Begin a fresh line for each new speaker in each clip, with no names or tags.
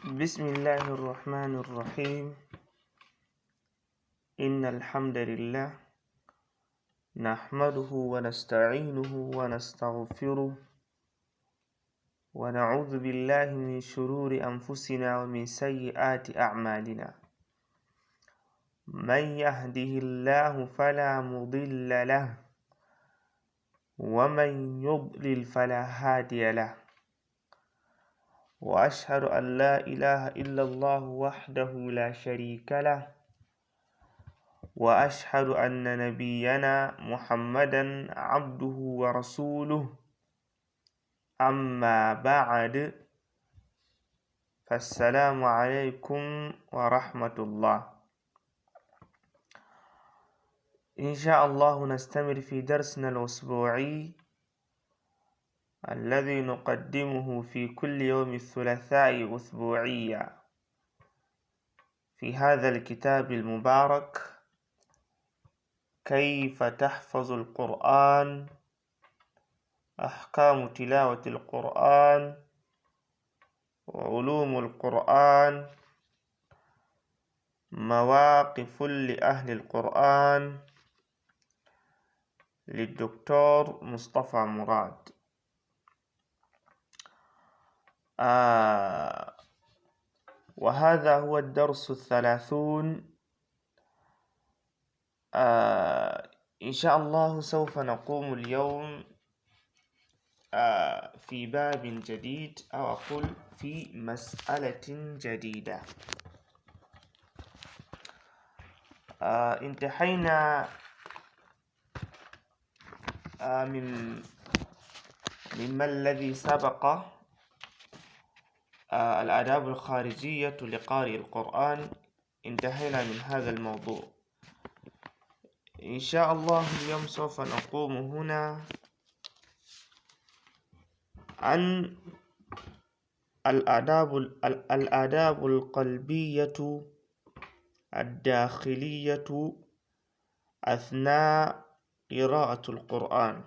بسم الله الرحمن الرحيم. إن الحمد لله نحمده ونستعينه ونستغفره ونعوذ بالله من شرور أنفسنا ومن سيئات أعمالنا. من يهده الله فلا مضل له ومن يضلل فلا هادي له، وأشهد أن لا إله إلا الله وحده لا شريك له، وأشهد أن نبينا محمدا عبده ورسوله. أما بعد، فالسلام عليكم ورحمة الله. إن شاء الله نستمر في درسنا الأسبوعي الذي نقدمه في كل يوم الثلاثاء أسبوعيا في هذا الكتاب المبارك، كيف تحفظ القرآن، أحكام تلاوة القرآن، وعلوم القرآن، مواقف لأهل القرآن، للدكتور مصطفى مراد. وهذا هو الدرس 30. إن شاء الله سوف نقوم اليوم في باب جديد، أو أقول في مسألة جديدة. انتهينا مما الذي سبق، الآداب الخارجية لقارئ القرآن. انتهينا من هذا الموضوع. إن شاء الله اليوم سوف نقوم هنا عن الآداب القلبية الداخلية أثناء قراءة القرآن.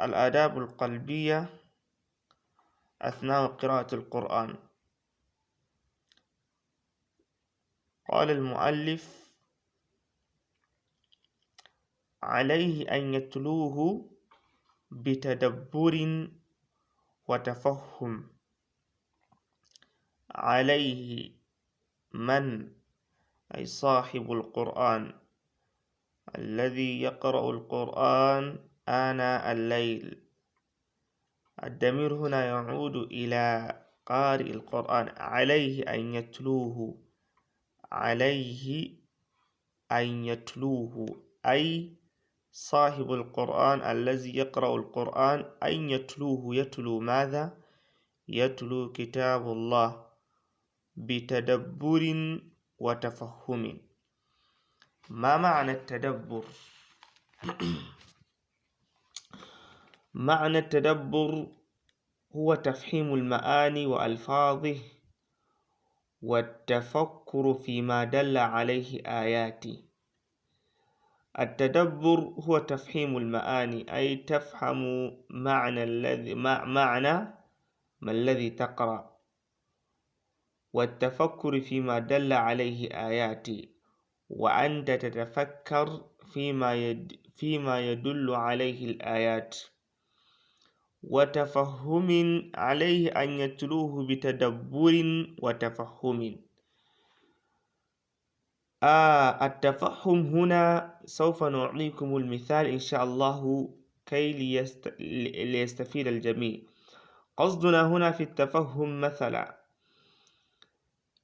الآداب القلبية أثناء قراءة القرآن. قال المؤلف: عليه أن يتلوه بتدبر وتفهم. عليه من أي صاحب القرآن الذي يقرأ القرآن آناء الليل. الضمير هنا يعود إلى قارئ القرآن. عليه أن يتلوه، عليه أن يتلوه أي صاحب القرآن الذي يقرأ القرآن أن يتلوه. يتلو ماذا؟ يتلو كتاب الله بتدبر وتفهم. ما معنى التدبر؟ معنى التدبر هو تفهيم المعاني وألفاظه والتفكر فيما دل عليه آياته. التدبر هو تفهيم المعاني، أي تفهم معنى ما الذي تقرأ، والتفكر فيما دل عليه آياته، وأنت تتفكر فيما يدل عليه الآيات. وتفهم، عليه أن يتلوه بتدبر وتفهم. التفهم هنا سوف نعطيكم المثال إن شاء الله كي ليستفيد الجميع. قصدنا هنا في التفهم مثلا،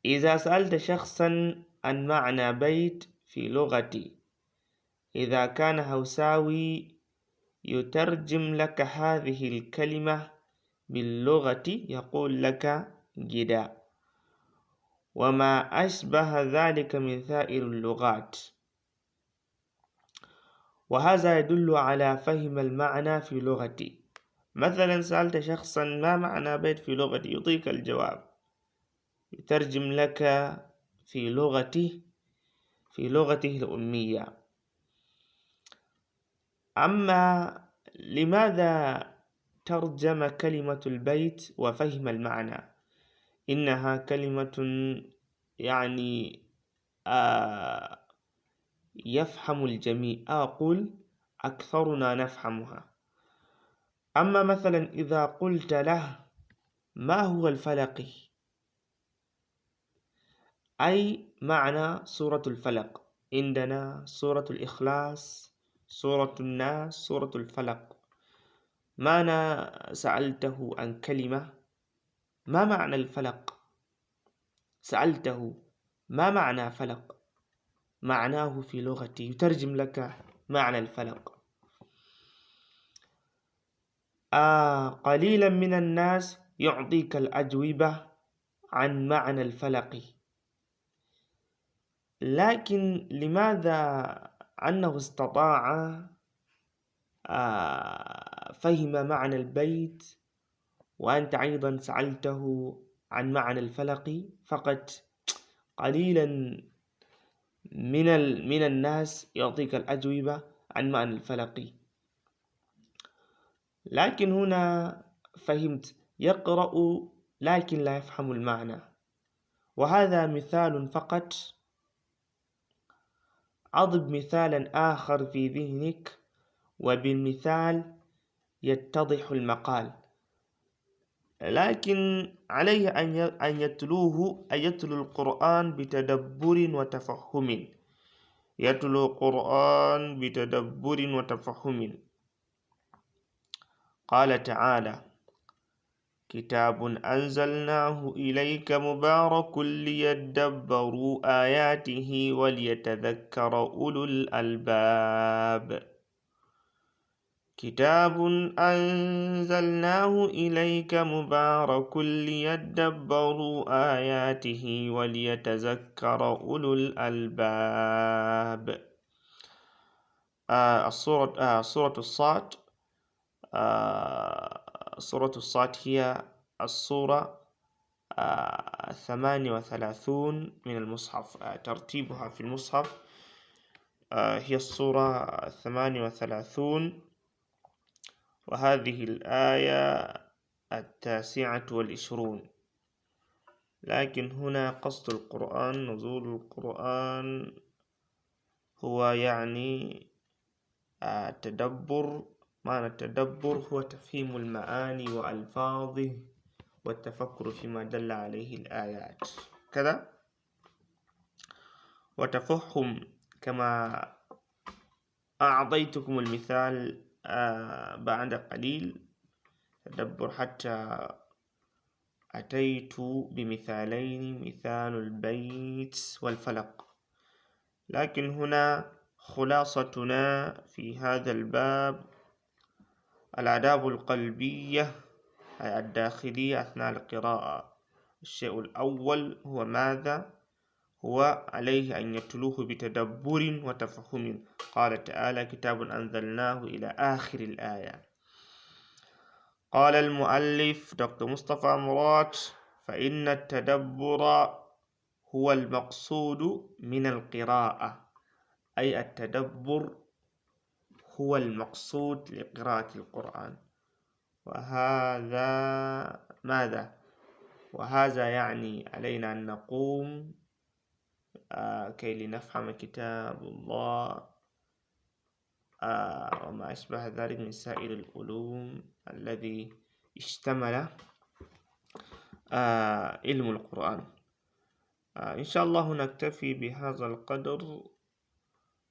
إذا سألت شخصا عن معنى بيت في لغتي، إذا كان هوساوي يترجم لك هذه الكلمة باللغة، يقول لك جدا، وما أشبه ذلك من سائر اللغات. وهذا يدل على فهم المعنى في لغتي. مثلا سألت شخصا ما معنى بيت في لغتي، يعطيك الجواب، يترجم لك في لغته الأمية. أما لماذا ترجم كلمة البيت وفهم المعنى. إنها كلمة يعني يفهم الجميع، أقول أكثرنا نفهمها. أما مثلا إذا قلت له ما هو الفلق، أي معنى سورة الفلق؟ عندنا سورة الإخلاص، سورة الناس، سورة الفلق. ما أنا سألته عن كلمة ما معنى الفلق، سألته ما معنى فلق، معناه في لغتي يترجم لك معنى الفلق. قليلا من الناس يعطيك الأجوبة عن معنى الفلق، لكن لماذا أنه استطاع فهم معنى البيت وأنت أيضا سألته عن معنى الفلق فقط؟ قليلا من الناس يعطيك الأجوبة عن معنى الفلق، لكن هنا فهمت يقرأ لكن لا يفهم المعنى. وهذا مثال فقط، أضب مثالا آخر في ذهنك وبالمثال يتضح المقال. لكن عليه أن يتلو القرآن بتدبر وتفهم، يتلو القرآن بتدبر وتفهم. قال تعالى: كتاب أنزلناه إليك مبارك ليدبروا آياته وليتذكر أولو الألباب. كتاب أنزلناه إليك مبارك ليدبروا آياته وليتذكر أولو الألباب. سورة الصاد. سورة الصاد هي السورة 38 من المصحف، ترتيبها في المصحف هي السورة 38، وهذه الآية 29. لكن هنا قصد القرآن، نزول القرآن هو يعني تدبر. معنى التدبر هو تفهيم المعاني وألفاظه والتفكر فيما دل عليه الآيات كذا، وتفهم كما أعطيتكم المثال بعد قليل. تدبر حتى أتيت بمثالين، مثال البيت والفلق. لكن هنا خلاصتنا في هذا الباب الآداب القلبية أي الداخلية أثناء القراءة. الشيء الأول هو ماذا؟ هو عليه أن يتلوه بتدبر وتفهم. قال تعالى: كتاب أنزلناه إلى آخر الآية. قال المؤلف دكتور مصطفى مراد: فإن التدبر هو المقصود من القراءة، أي التدبر هو المقصود لقراءة القرآن. وهذا ماذا؟ وهذا يعني علينا أن نقوم كي لنفهم كتاب الله وما أشبه ذلك من سائر العلوم الذي اشتمل علم القرآن. إن شاء الله نكتفي بهذا القدر.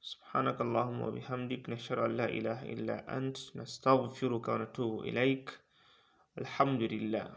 سبحانك اللهم وبحمدك، نشهد أن لا إله إلا أنت، نستغفرك ونتوب إليك. الحمد لله.